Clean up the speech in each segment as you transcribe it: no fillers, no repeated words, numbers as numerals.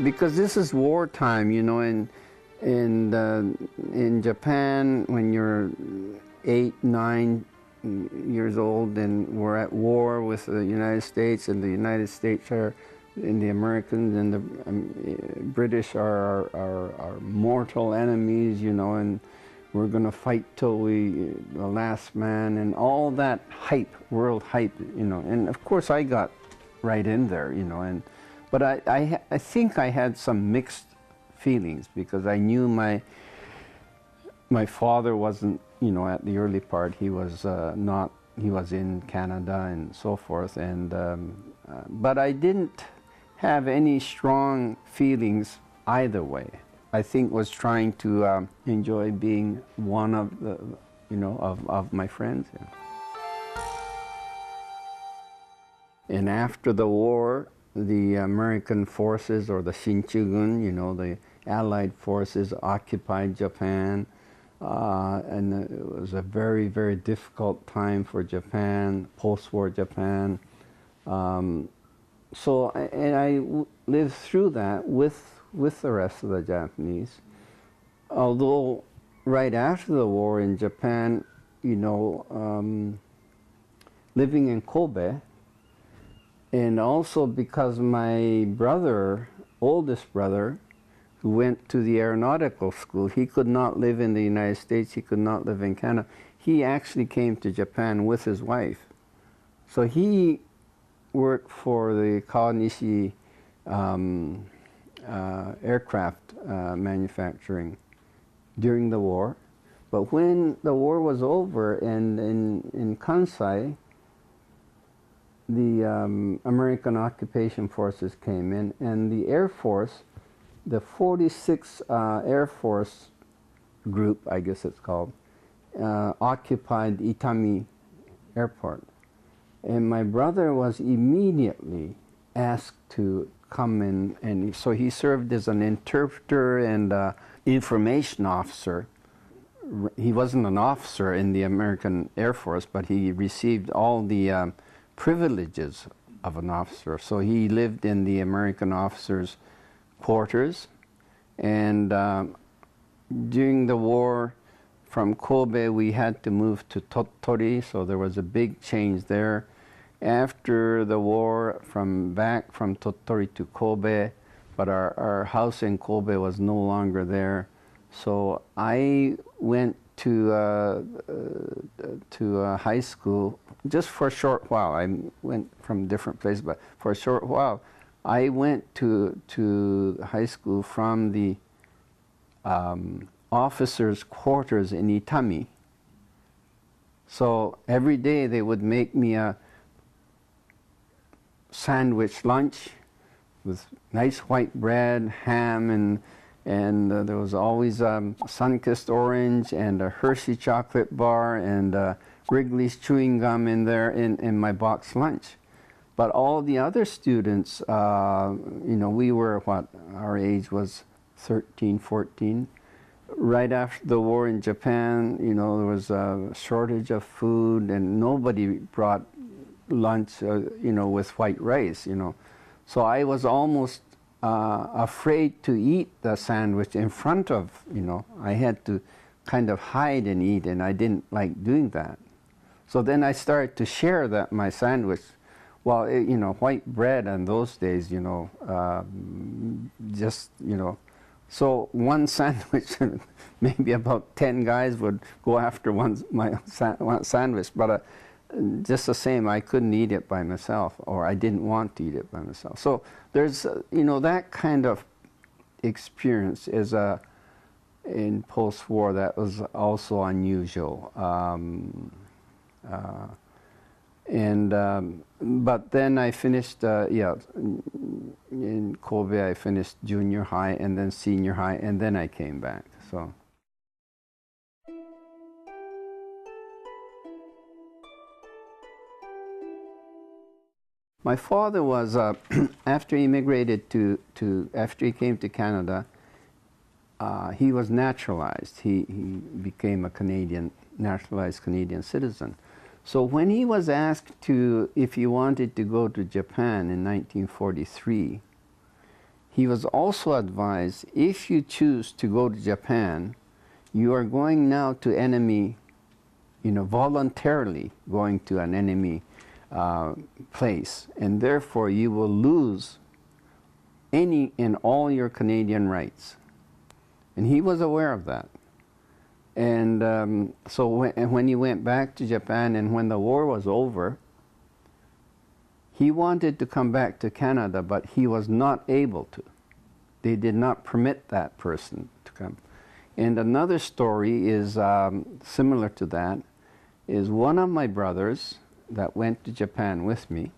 because this is wartime, you know, and in Japan, when you're 8, 9 years old, and we're at war with the United States, and the United States are, and the Americans and the British are our mortal enemies, you know, and we're going to fight till the last man, and all that hype, world hype, you know. And of course I got right in there, you know, but I think I had some mixed feelings, because I knew my father wasn't, you know, at the early part, he was not, he was in Canada and so forth, and but I didn't have any strong feelings either way. I think was trying to enjoy being one of the, you know, of my friends. Yeah. And after the war, the American forces, or the Shinchugun, you know, the Allied forces, occupied Japan, and it was a very, very difficult time for Japan, post-war Japan. So, and I lived through that with the rest of the Japanese. Although right after the war in Japan, you know, living in Kobe, and also because my brother, oldest brother, who went to the aeronautical school, he could not live in the United States, he could not live in Canada. He actually came to Japan with his wife. So he worked for the Kawanishi aircraft manufacturing during the war. But when the war was over, and in Kwansei, the American occupation forces came in, and the Air Force, the 46th Air Force Group, I guess it's called, occupied Itami Airport. And my brother was immediately asked to come in, and so he served as an interpreter and information officer. He wasn't an officer in the American Air Force, but he received all the privileges of an officer. So he lived in the American officers' quarters, and during the war from Kobe we had to move to Tottori, so there was a big change there. After the war, back from Tottori to Kobe, but our house in Kobe was no longer there. So I went to high school just for a short while. I went from different places, but for a short while. I went to high school from the officers' quarters in Itami. So every day they would make me a sandwich lunch with nice white bread, ham, and there was always sun-kissed orange and a Hershey chocolate bar and Wrigley's chewing gum in there in my box lunch. But all the other students, you know, we were, what, our age was 13, 14. Right after the war in Japan, you know, there was a shortage of food, and nobody brought lunch, you know, with white rice, you know. So I was almost afraid to eat the sandwich in front of, you know, I had to kind of hide and eat, and I didn't like doing that. So then I started to share my sandwich. Well, you know, white bread in those days, you know, just, you know, so one sandwich, maybe about 10 guys would go after one sandwich, but just the same, I couldn't eat it by myself, or I didn't want to eat it by myself. So there's, you know, that kind of experience is in post-war that was also unusual. But then I finished, in Kobe I finished junior high and then senior high, and then I came back. So. My father was, after he immigrated after he came to Canada, he was naturalized. He became a naturalized Canadian citizen. So when he was asked if he wanted to go to Japan in 1943, he was also advised, if you choose to go to Japan, you are going now to enemy, voluntarily going to an enemy place, and therefore you will lose any and all your Canadian rights. And he was aware of that. And so when he went back to Japan and when the war was over, he wanted to come back to Canada, but he was not able to. They did not permit that person to come. And another story is similar to that, is one of my brothers that went to Japan with me,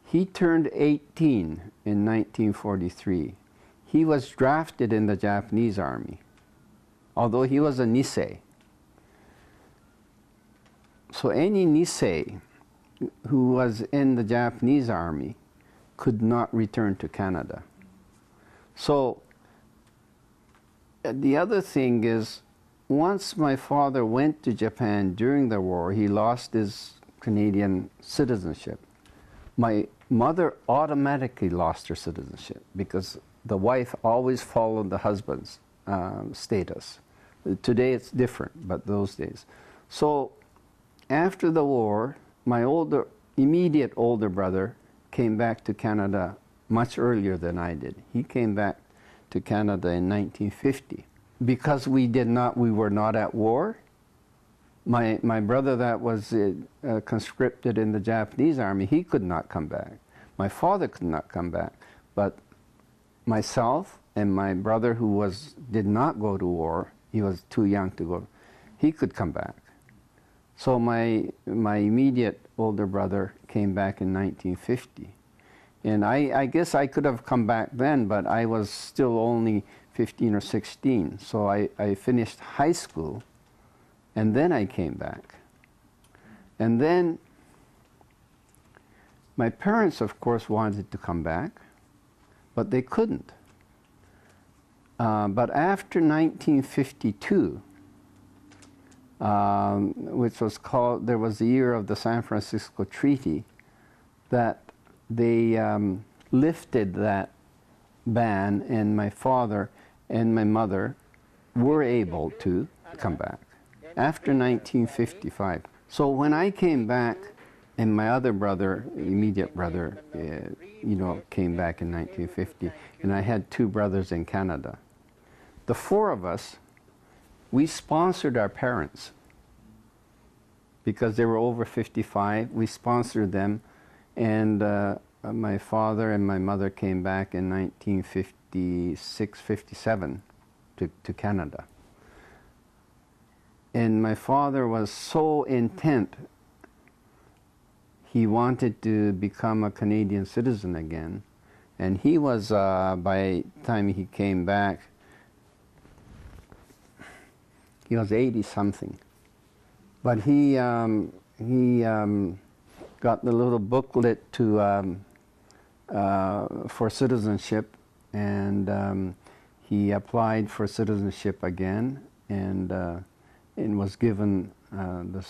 he turned 18 in 1943. He was drafted in the Japanese army, although he was a Nisei. So any Nisei who was in the Japanese army could not return to Canada. So the other thing is, once my father went to Japan during the war, he lost his Canadian citizenship. My mother automatically lost her citizenship because the wife always followed the husband's status. Today it's different, but those days. So after the war, my immediate older brother came back to Canada much earlier than I did. He came back to Canada in 1950. Because we were not at war, my brother that was conscripted in the Japanese army, he could not come back. My father could not come back, but myself and my brother who did not go to war, he was too young to go, he could come back. So my immediate older brother came back in 1950. And I guess I could have come back then, but I was still only 15 or 16. So I finished high school, and then I came back. And then my parents, of course, wanted to come back, but they couldn't. But after 1952, which was called, there was the year of the San Francisco Treaty, that they lifted that ban, and my father and my mother were able to come back after 1955. So when I came back, and my other brother, immediate brother, came back in 1950, and I had two brothers in Canada. The four of us, we sponsored our parents because they were over 55. We sponsored them, and my father and my mother came back in 1956, 57 to Canada. And my father was so intent, he wanted to become a Canadian citizen again. And he was, by the time he came back, he was 80-something. But he got the little booklet for citizenship, and he applied for citizenship again, and was given the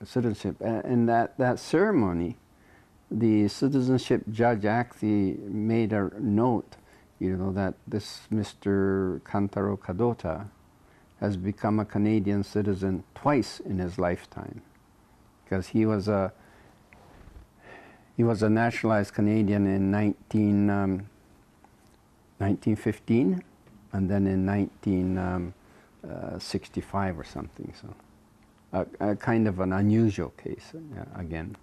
citizenship. And that ceremony, the citizenship judge actually made a note, that this Mr. Ryo Kadota has become a Canadian citizen twice in his lifetime, because he was a naturalized Canadian in 1915, and then in 1965 or something. So a kind of an unusual case again.